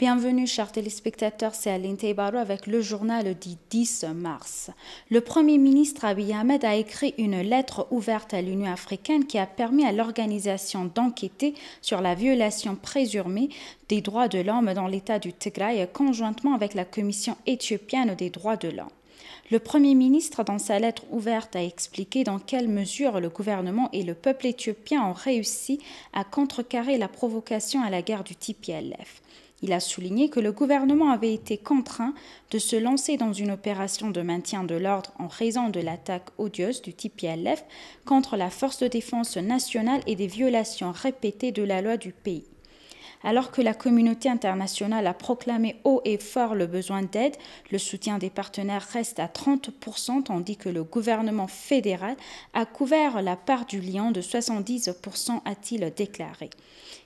Bienvenue chers téléspectateurs, c'est Aline Teibarou avec le journal du 10 mars. Le Premier ministre Abiy Ahmed a écrit une lettre ouverte à l'Union africaine qui a permis à l'organisation d'enquêter sur la violation présumée des droits de l'homme dans l'État du Tigray conjointement avec la Commission éthiopienne des droits de l'homme. Le Premier ministre, dans sa lettre ouverte, a expliqué dans quelle mesure le gouvernement et le peuple éthiopien ont réussi à contrecarrer la provocation à la guerre du TPLF. Il a souligné que le gouvernement avait été contraint de se lancer dans une opération de maintien de l'ordre en raison de l'attaque odieuse du TPLF contre la force de défense nationale et des violations répétées de la loi du pays. Alors que la communauté internationale a proclamé haut et fort le besoin d'aide, le soutien des partenaires reste à 30%, tandis que le gouvernement fédéral a couvert la part du lion de 70%, a-t-il déclaré.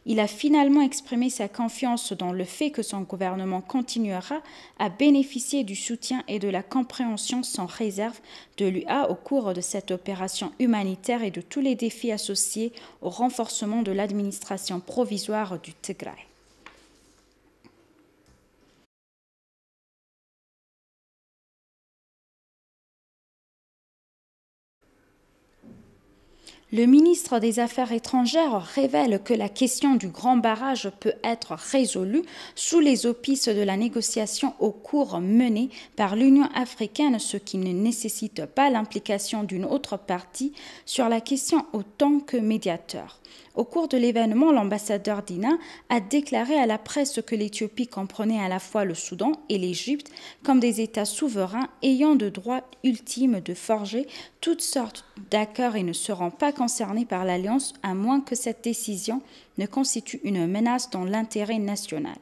Il a finalement exprimé sa confiance dans le fait que son gouvernement continuera à bénéficier du soutien et de la compréhension sans réserve de l'UA au cours de cette opération humanitaire et de tous les défis associés au renforcement de l'administration provisoire du Tigray. Le ministre des Affaires étrangères révèle que la question du grand barrage peut être résolue sous les auspices de la négociation au cours menée par l'Union africaine, ce qui ne nécessite pas l'implication d'une autre partie sur la question autant que médiateur. Au cours de l'événement, l'ambassadeur Dina a déclaré à la presse que l'Éthiopie comprenait à la fois le Soudan et l'Égypte comme des États souverains ayant le droit ultime de forger toutes sortes d'accords et ne seront pas concernés par l'Alliance à moins que cette décision ne constitue une menace dans l'intérêt national.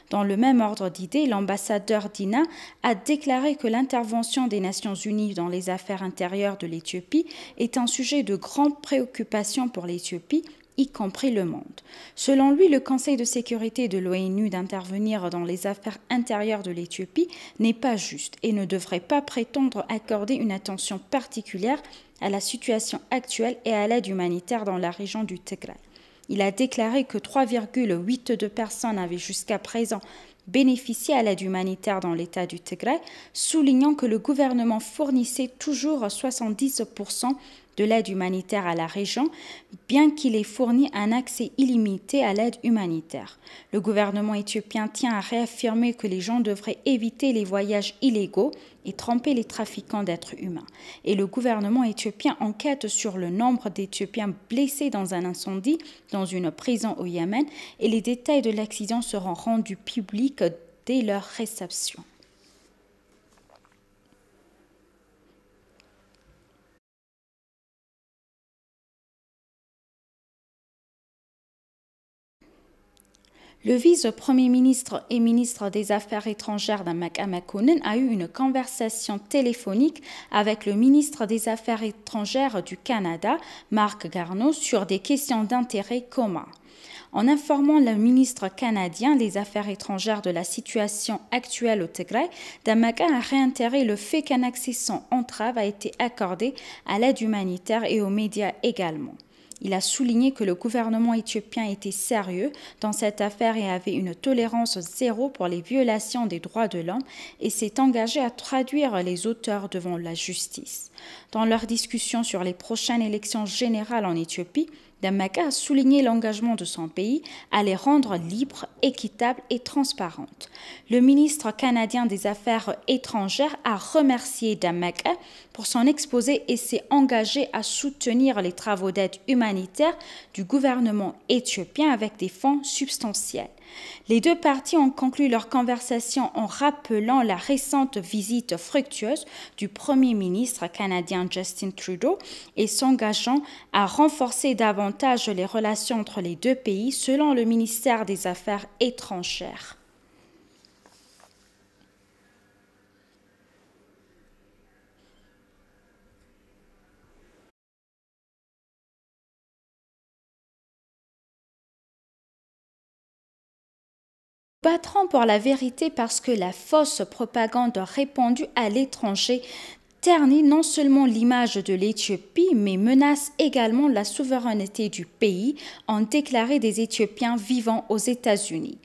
Dans le même ordre d'idées, l'ambassadeur Dina a déclaré que l'intervention des Nations Unies dans les affaires intérieures de l'Éthiopie est un sujet de grande préoccupation pour l'Éthiopie, y compris le monde. Selon lui, le Conseil de sécurité de l'ONU d'intervenir dans les affaires intérieures de l'Éthiopie n'est pas juste et ne devrait pas prétendre accorder une attention particulière à la situation actuelle et à l'aide humanitaire dans la région du Tigray. Il a déclaré que 3,82 personnes avaient jusqu'à présent bénéficié à l'aide humanitaire dans l'État du Tigray, soulignant que le gouvernement fournissait toujours 70% de l'aide humanitaire à la région, bien qu'il ait fourni un accès illimité à l'aide humanitaire. Le gouvernement éthiopien tient à réaffirmer que les gens devraient éviter les voyages illégaux et tromper les trafiquants d'êtres humains. Et le gouvernement éthiopien enquête sur le nombre d'Éthiopiens blessés dans un incendie dans une prison au Yémen et les détails de l'accident seront rendus publics dès leur réception. Le vice-premier ministre et ministre des Affaires étrangères Damak Amakonnen a eu une conversation téléphonique avec le ministre des Affaires étrangères du Canada, Marc Garneau, sur des questions d'intérêt commun. En informant le ministre canadien des Affaires étrangères de la situation actuelle au Tigray, Damak a réitéré le fait qu'un accès sans entrave a été accordé à l'aide humanitaire et aux médias également. Il a souligné que le gouvernement éthiopien était sérieux dans cette affaire et avait une tolérance zéro pour les violations des droits de l'homme et s'est engagé à traduire les auteurs devant la justice. Dans leur discussion sur les prochaines élections générales en Éthiopie, Damak a souligné l'engagement de son pays à les rendre libres, équitables et transparentes. Le ministre canadien des Affaires étrangères a remercié Damak pour son exposé et s'est engagé à soutenir les travaux d'aide humanitaire du gouvernement éthiopien avec des fonds substantiels. Les deux parties ont conclu leur conversation en rappelant la récente visite fructueuse du Premier ministre canadien Justin Trudeau et s'engageant à renforcer davantage les relations entre les deux pays selon le ministère des Affaires étrangères. Battrons pour la vérité parce que la fausse propagande répandue à l'étranger ternit non seulement l'image de l'Éthiopie, mais menace également la souveraineté du pays, ont déclaré des Éthiopiens vivant aux États-Unis.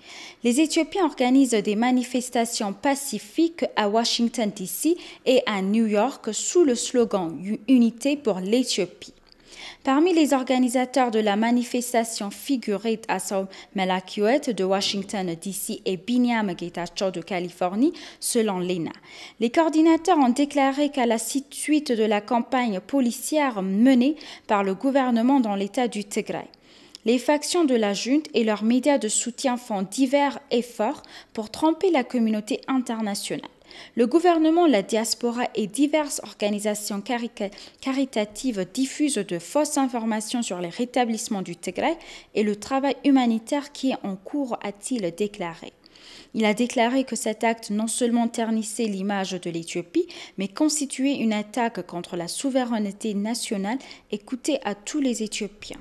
Les Éthiopiens organisent des manifestations pacifiques à Washington, D.C. et à New York sous le slogan « Unité pour l'Éthiopie ». Parmi les organisateurs de la manifestation figuraient Assaw Melakiwet de Washington, D.C. et Binyam Getachew de Californie, selon l'ENA. Les coordinateurs ont déclaré qu'à la suite de la campagne policière menée par le gouvernement dans l'État du Tigray, les factions de la junte et leurs médias de soutien font divers efforts pour tromper la communauté internationale. Le gouvernement, la diaspora et diverses organisations caritatives diffusent de fausses informations sur les rétablissements du Tigray et le travail humanitaire qui est en cours, a-t-il déclaré. Il a déclaré que cet acte non seulement ternissait l'image de l'Éthiopie, mais constituait une attaque contre la souveraineté nationale et coûtait à tous les Éthiopiens.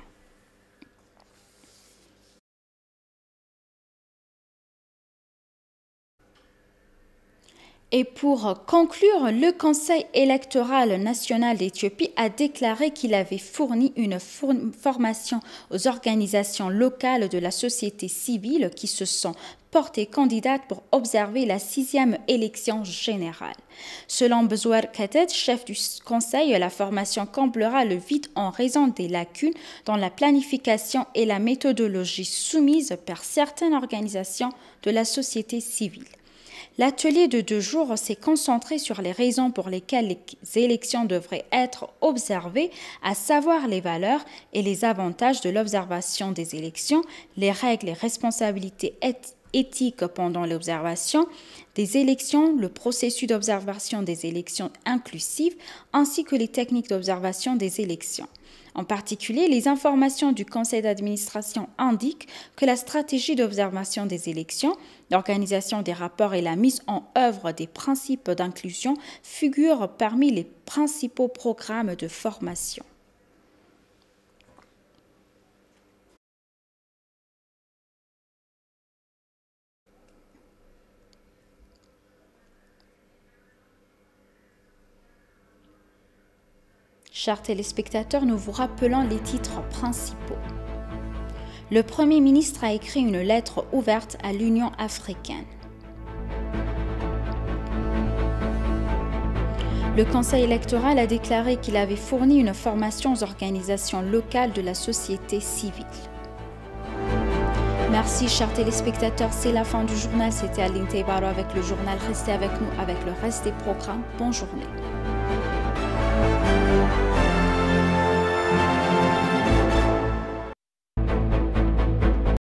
Et pour conclure, le Conseil électoral national d'Éthiopie a déclaré qu'il avait fourni une formation aux organisations locales de la société civile qui se sont portées candidates pour observer la 6e élection générale. Selon Bezouer Katet, chef du Conseil, la formation comblera le vide en raison des lacunes dans la planification et la méthodologie soumises par certaines organisations de la société civile. L'atelier de 2 jours s'est concentré sur les raisons pour lesquelles les élections devraient être observées, à savoir les valeurs et les avantages de l'observation des élections, les règles et responsabilités éthiques pendant l'observation des élections, le processus d'observation des élections inclusives, ainsi que les techniques d'observation des élections. En particulier, les informations du conseil d'administration indiquent que la stratégie d'observation des élections, l'organisation des rapports et la mise en œuvre des principes d'inclusion figurent parmi les principaux programmes de formation. Chers téléspectateurs, nous vous rappelons les titres principaux. Le Premier ministre a écrit une lettre ouverte à l'Union africaine. Le Conseil électoral a déclaré qu'il avait fourni une formation aux organisations locales de la société civile. Merci, chers téléspectateurs. C'est la fin du journal. C'était Aline Teibaro avec le journal. Restez avec nous avec le reste des programmes. Bonne journée.